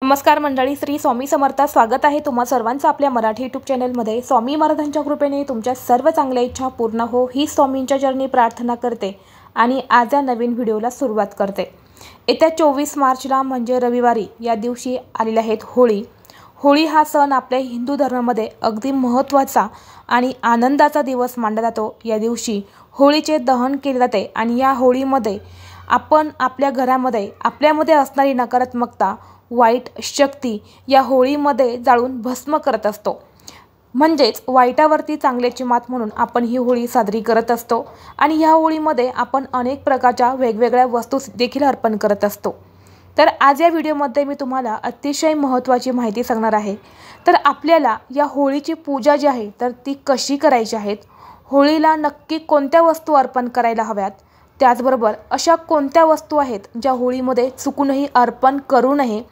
नमस्कार मंडळी, श्री स्वामी समर्थ. स्वागत आहे तुम्हा सर्वांचं आपल्या मराठी यूट्यूब चॅनलमध्ये. स्वामी महाराजांच्या कृपेने तुमच्या सर्व चांगल्या इच्छा पूर्ण हो ही स्वामींच्या चरणी प्रार्थना करते आणि आज या नवीन व्हिडिओला सुरुवात करते. येत्या 24 मार्चला म्हणजे रविवारी या दिवशी आलेले आहेत होळी. होळी हा सण आपल्या हिंदू धर्मामध्ये अगदी महत्त्वाचा आणि आनंदाचा दिवस मानला जातो. या दिवशी होळीचे दहन केले जाते आणि या होळीमध्ये आपण आपल्या घरामध्ये आपल्यामध्ये असणारी नकारात्मकता, वाईट शक्ती या होळीमध्ये जाळून भस्म करत असतो. म्हणजेच वाईटावरती चांगल्याची मात म्हणून आपण ही होळी साजरी करत असतो आणि ह्या होळीमध्ये आपण अनेक प्रकारच्या वेगवेगळ्या वस्तू देखील अर्पण करत असतो. तर आज या व्हिडिओमध्ये मी तुम्हाला अतिशय महत्त्वाची माहिती सांगणार आहे. तर आपल्याला या होळीची पूजा जी आहे तर ती कशी करायची आहेत, होळीला नक्की कोणत्या वस्तू अर्पण करायला हव्यात, त्याचबरोबर अशा कोणत्या वस्तू आहेत ज्या होळीमध्ये चुकूनही अर्पण करू नये.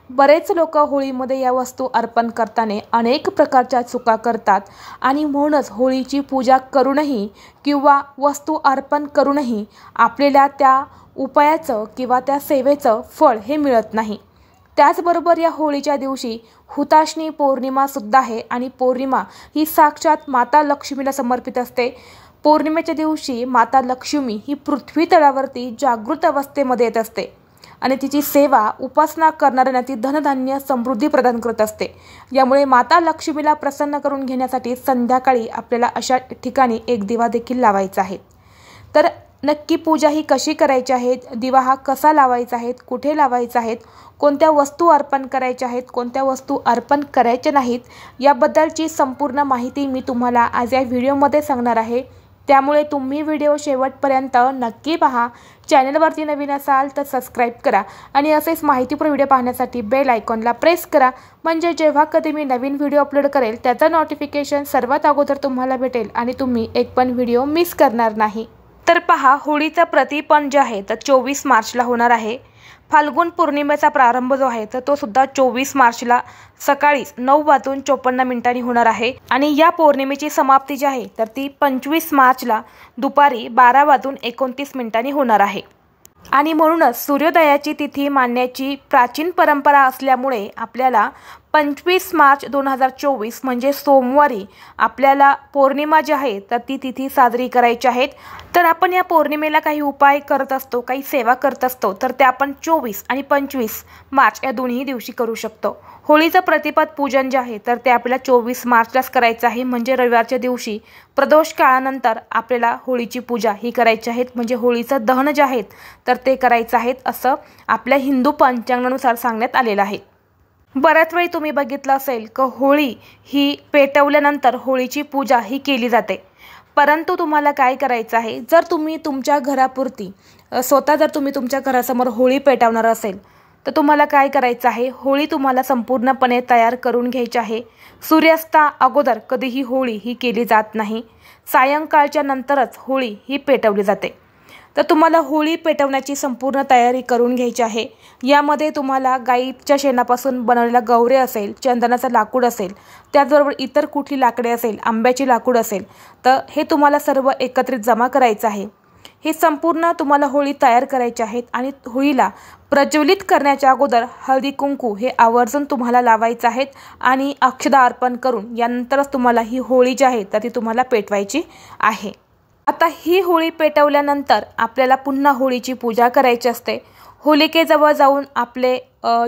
बरेच लोक होळीमध्ये या वस्तू अर्पण करताना अनेक प्रकारच्या चुका करतात आणि म्हणूनच होळीची पूजा करूनही किंवा वस्तू अर्पण करूनही आपल्याला त्या उपायाचं किंवा त्या सेवेचं फळ हे मिळत नाही. त्याचबरोबर या होळीच्या दिवशी हुताशनी पौर्णिमासुद्धा आहे आणि पौर्णिमा ही साक्षात माता लक्ष्मीला समर्पित असते. पौर्णिमेच्या दिवशी माता लक्ष्मी ही पृथ्वी तळावरती जागृत अवस्थेमध्ये येत असते आणि तिची सेवा उपासना करणाऱ्यांना ती धनधान्य समृद्धी प्रदान करत असते. यामुळे माता लक्ष्मीला प्रसन्न करून घेण्यासाठी संध्याकाळी आपल्याला अशा ठिकाणी एक दिवा देखील लावायचा आहे. तर नक्की पूजा ही कशी करायची आहे, दिवा हा कसा लावायचा आहे, कुठे लावायचा आहे, कोणत्या वस्तू अर्पण करायच्या आहेत, कोणत्या वस्तू अर्पण करायच्या नाहीत, याबद्दलची संपूर्ण माहिती मी तुम्हाला आज या व्हिडिओमध्ये सांगणार आहे. त्यामुळे तुम्ही व्हिडिओ शेवटपर्यंत नक्की पहा. चॅनलवरती नवीन असाल तर सबस्क्राईब करा आणि असेच माहितीपूर्ण व्हिडिओ पाहण्यासाठी बेल आयकॉनला प्रेस करा. म्हणजे जेव्हा कधी मी नवीन व्हिडिओ अपलोड करेल त्याचं नोटिफिकेशन सर्वात अगोदर तुम्हाला भेटेल आणि तुम्ही एक पण व्हिडिओ मिस करणार नाही. तर पहा, होळीचं प्रतिपण जे आहे तर 24 मार्चला होणार आहे. फाल्गुन पौर्णिमेचा प्रारंभ जो आहे तर तो सुद्धा 24 मार्चला सकाळी 9:54 होणार आहे आणि या पौर्णिमेची समाप्ती जी आहे तर ती 25 मार्चला दुपारी 12:29 होणार आहे. आणि म्हणूनच सूर्योदयाची तिथी मानण्याची प्राचीन परंपरा असल्यामुळे आपल्याला 25 मार्च 2024 म्हणजे सोमवारी आपल्याला पौर्णिमा जी आहे तर ती तिथी साजरी करायची आहेत. तर आपण या पौर्णिमेला काही उपाय करत असतो, काही सेवा करत असतो, तर ते आपण 24 आणि 25 मार्च या दोन्ही दिवशी करू शकतो. होळीचं प्रतिपद पूजन जे आहे तर ते आपल्याला 24 मार्चलाच करायचं आहे. म्हणजे रविवारच्या दिवशी प्रदोष काळानंतर आपल्याला होळीची पूजा ही करायची आहे. म्हणजे होळीचं दहन जे आहे तर ते करायचं आहे असं आपल्या हिंदू पंचांगानुसार सांगण्यात आलेलं आहे. बऱ्याच वेळी तुम्ही बघितलं असेल की होळी ही पेटवल्यानंतर होळीची पूजा ही केली जाते. परंतु तुम्हाला काय करायचं आहे, जर तुम्ही तुमच्या घरापुरती स्वतः जर तुम्ही तुमच्या घरासमोर होळी पेटवणार असेल तर तुम्हाला काय करायचं आहे, होळी तुम्हाला संपूर्णपणे तयार करून घ्यायची आहे. सूर्यास्ता अगोदर कधीही होळी ही केली जात नाही. सायंकाळच्या नंतरच होळी ही पेटवली जाते. तर तुम्हाला होळी पेटवण्याची संपूर्ण तयारी करून घ्यायची आहे. यामध्ये तुम्हाला गाईच्या शेणापासून बनवलेला गवरे असेल, चंदनाचं लाकूड असेल, त्याचबरोबर इतर कुठली लाकडे असेल, आंब्याची लाकूड असेल, तर हे तुम्हाला सर्व एकत्रित जमा करायचं आहे. हे संपूर्ण तुम्हाला होळी तयार करायची आहेत आणि होळीला प्रज्वलित करण्याच्या अगोदर हळदी कुंकू हे आवर्जून तुम्हाला लावायचं आहेत आणि अक्षदा अर्पण करून यानंतरच तुम्हाला ही होळी जी आहे तर ती तुम्हाला पेटवायची आहे. आता ही होळी पेटवल्यानंतर आपल्याला पुन्हा होळीची पूजा करायची असते. होलिकेजवळ जाऊन आपले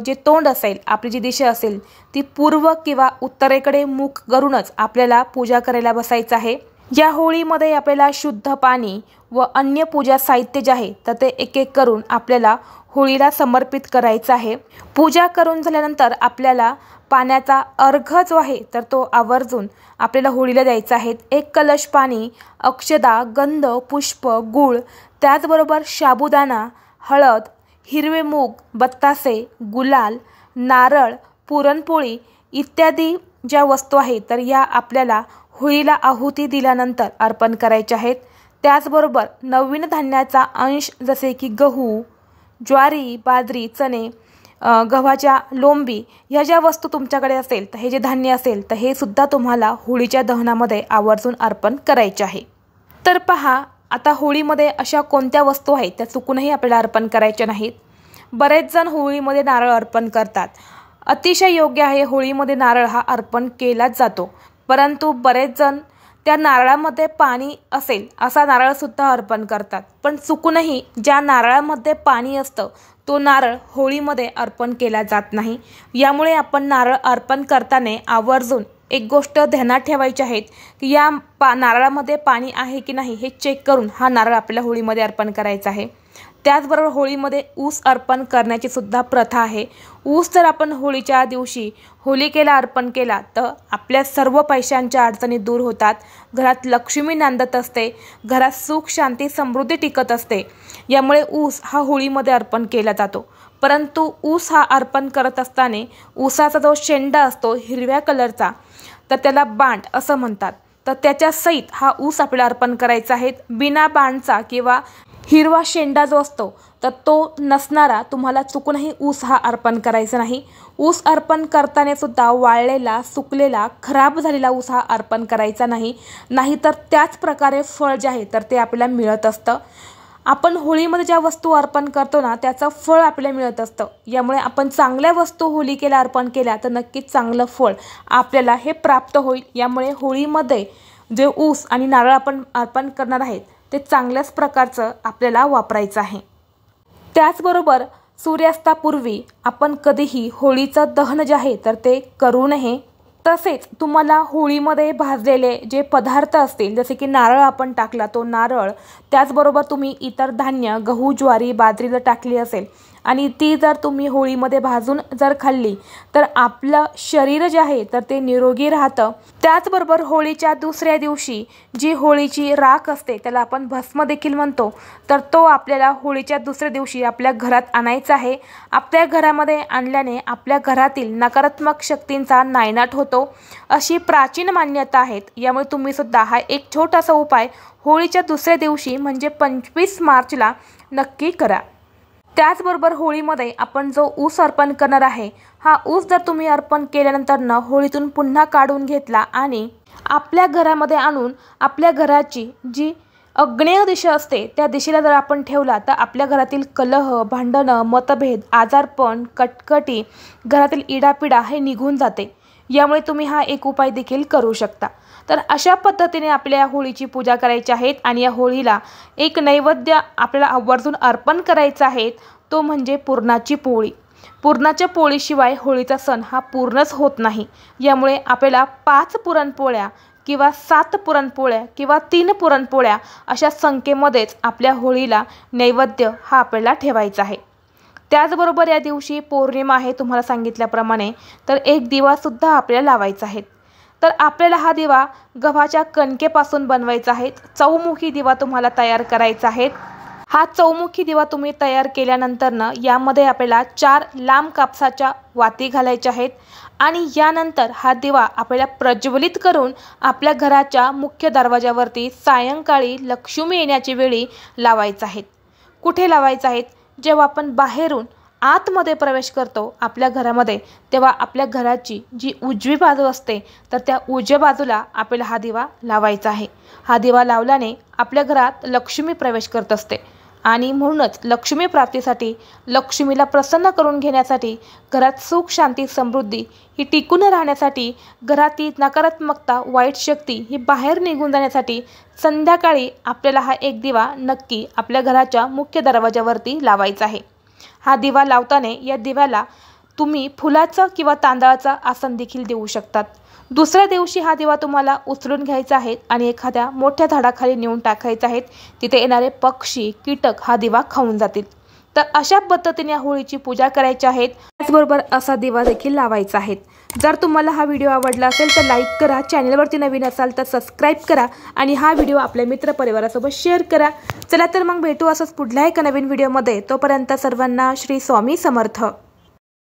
जे तोंड असेल, आपली जी दिशा असेल ती पूर्व किंवा उत्तरेकडे मुख करूनच आपल्याला पूजा करायला बसायचं आहे. या होळीमध्ये आपल्याला शुद्ध पाणी व अन्य पूजा साहित्य जे आहे तर ते एक एक करून आपल्याला होळीला समर्पित करायचं आहे. पूजा करून झाल्यानंतर आपल्याला पाण्याचा अर्घ जो आहे तर तो आवर्जून आपल्याला होळीला द्यायचा आहे. 1 कलश पाणी, अक्षदा, गंध, पुष्प, गूळ, त्याचबरोबर साबुदाणा, हळद, हिरवे मूग, बत्तासे, गुलाल, नारळ, पुरणपोळी इत्यादी ज्या वस्तू आहेत तर या आपल्याला होळीला आहुती दिल्यानंतर अर्पण करायच्या आहेत. त्याचबरोबर नवीन धान्याचा अंश जसे की गहू, ज्वारी, बाजरी, चणे, गव्हाच्या लोंबी ह्या ज्या वस्तू तुमच्याकडे असेल तर हे जे धान्य असेल तर हे सुद्धा तुम्हाला होळीच्या दहनामध्ये आवर्जून अर्पण करायचे आहे. तर पहा, आता होळीमध्ये अशा कोणत्या वस्तू आहेत त्या चुकूनही आपल्याला अर्पण करायच्या नाहीत. बरेच जण होळीमध्ये नारळ अर्पण करतात. अतिशय योग्य आहे, होळीमध्ये नारळ हा अर्पण केलाच जातो, परंतु बरेच जण त्या नारळामध्ये पाणी असेल असा नारळसुद्धा अर्पण करतात। पण चुकूनही ज्या नारळामध्ये पाणी असतं तो नारळ होळीमध्ये अर्पण केला जात नाही। यामुळे आपण नारळ अर्पण करताना आवर्जून एक गोष्ट ध्यानात ठेवायची आहे की या नारळामध्ये पाणी आहे की नाही हे चेक करून हा नारळ आपल्याला होळीमध्ये अर्पण करायचा आहे। त्याचबरोबर होळीमध्ये ऊस अर्पण करण्याची सुद्धा प्रथा आहे। ऊस जर आपण होळीच्या दिवशी होलिकेला अर्पण केला तर आपल्या सर्व पैशांच्या अडचणी दूर होतात, घरात लक्ष्मी नांदत असते, घरात सुख शांती समृद्धी टिकत असते। यामुळे ऊस हा होळीमध्ये अर्पण केला जातो। परंतु ऊस हा अर्पण करत असताना ऊसाचा जो शेंडा असतो हिरव्या कलरचा तर त्याला बांड असं म्हणतात, तर त्याच्या सहित हा ऊस आपल्याला अर्पण करायचा आहे। बिना बांडचा किंवा हिरवा शेंडा जो असतो तर तो नसणारा तुम्हाला चुकूनही ऊस हा अर्पण करायचा नाही। ऊस अर्पण करताना सुद्धा वाळलेला, सुकलेला, खराब झालेला ऊस हा अर्पण करायचा नाही, नाहीतर त्याच प्रकारे फळ जे आहे तर ते आपल्याला मिळत असतं। आपण होळीमध्ये ज्या वस्तू अर्पण करतो ना त्याचं फळ आपल्याला मिळत असतं। यामुळे आपण चांगल्या वस्तू होलिकेला अर्पण केल्या तर नक्कीच चांगलं फळ आपल्याला हे प्राप्त होईल। यामुळे होळीमध्ये जे ऊस आणि नारळ आपण अर्पण करणार आहेत ते चांगल्याच प्रकारचं आपल्याला वापरायचं आहे। त्याचबरोबर सूर्यास्तापूर्वी आपण कधीही होळीचं दहन जे आहे तर ते करू नये। तसेच तुम्हाला होळीमध्ये भाजलेले जे पदार्थ असतील जसे की नारळ आपण टाकला तो नारळ, त्याचबरोबर तुम्ही इतर धान्य गहू, ज्वारी, बाजरी जर टाकली असेल आणि ती जर तुम्ही होळीमध्ये भाजून जर खाल्ली तर आपलं शरीर जे आहे तर ते निरोगी राहतं। त्याचबरोबर होळीच्या दुसऱ्या दिवशी जी होळीची राख असते त्याला आपण भस्म देखील म्हणतो, तर तो आपल्याला होळीच्या दुसऱ्या दिवशी आपल्या घरात आणायचा आहे। आपल्या घरामध्ये आणल्याने आपल्या घरातील नकारात्मक शक्तींचा नायनाट होतो अशी प्राचीन मान्यता आहे। यामुळे तुम्ही सुद्धा हा एक छोटासा उपाय होळीच्या दुसऱ्या दिवशी म्हणजे 25 मार्चला नक्की करा। त्याचबरोबर होळीमध्ये आपण जो ऊस अर्पण करणार आहे हा ऊस जर तुम्ही अर्पण केल्यानंतर होळीतून पुन्हा काढून घेतला आणि आपल्या घरामध्ये आणून आपल्या घराची जी आग्नेय दिशा असते त्या दिशेला जर आपण ठेवला तर आपल्या घरातील कलह, भांडणं, मतभेद, आजारपण, कटकटी, घरातील इडापिडा हे निघून जाते। यामुळे तुम्ही हा एक उपाय देखील करू शकता। तर अशा पद्धतीने आपल्या होळीची पूजा करायची आहे आणि या होळीला एक नैवेद्य आपल्याला आवर्जून अर्पण करायचा आहे, तो म्हणजे पुरणाची पोळी। पुरणाच्या पोळीशिवाय होळीचा सण हा पूर्णच होत नाही। यामुळे आपल्याला 5 पुरणपोळ्या किंवा 7 पुरणपोळ्या किंवा 3 पुरणपोळ्या अशा संख्येमध्येच आपल्या होळीला नैवेद्य हा आपल्याला ठेवायचा आहे। त्याचबरोबर या दिवशी पौर्णिमा आहे तुम्हाला सांगितल्याप्रमाणे, तर एक दिवासुद्धा आपल्याला लावायचा आहे। तर आपल्याला हा दिवा गव्हाच्या कणकेपासून बनवायचा आहे। चौमुखी दिवा तुम्हाला तयार करायचा आहे। हा चौमुखी दिवा तुम्ही तयार केल्यानंतर यामध्ये आपल्याला 4 लांब कापसाच्या वाती घालायच्या आहेत आणि यानंतर हा दिवा आपल्याला प्रज्वलित करून आपल्या घराच्या मुख्य दरवाजावरती सायंकाळी लक्ष्मी येण्याच्या वेळी लावायचा आहे। कुठे लावायचा आहे? जेव्हा आपण बाहेरून आतमध्ये प्रवेश करतो आपल्या घरामध्ये तेव्हा आपल्या घराची जी उजवी बाजू असते तर त्या उजव्या बाजूला आपल्याला हा दिवा लावायचा आहे। हा दिवा लावल्याने आपल्या घरात लक्ष्मी प्रवेश करत असते आणि म्हणूनच लक्ष्मी प्राप्तीसाठी, लक्ष्मीला प्रसन्न करून घेण्यासाठी, घरात सुख शांती समृद्धी ही टिकून राहण्यासाठी, घरातील नकारात्मकता, वाईट शक्ती ही बाहेर निघून जाण्यासाठी संध्याकाळी आपल्याला हा एक दिवा नक्की आपल्या घराच्या मुख्य दरवाजावरती लावायचा आहे। हा दिवा लावताना या दिव्याला तुम्ही फुलाचं किंवा तांदळाचं आसन देखील देऊ शकतात। दुसऱ्या दिवशी हा दिवा तुम्हाला उचलून घ्यायचा आहे आणि एखाद्या मोठ्या झाडाखाली नेऊन टाकायचा आहे। तिथे येणारे पक्षी, कीटक हा दिवा खाऊन जातील। तर अशा पद्धतीने होळीची पूजा करायची आहे। त्याचबरोबर असा दिवा देखील लावायचा आहे। जर तुम्हाला हा व्हिडिओ आवडला असेल तर लाईक करा, चॅनलवरती नवीन असाल तर सबस्क्राईब करा आणि हा व्हिडिओ आपल्या मित्रपरिवारासोबत शेअर करा। चला तर मग भेटू असंच पुढल्या एका नवीन व्हिडिओमध्ये। तोपर्यंत सर्वांना श्री स्वामी समर्थ।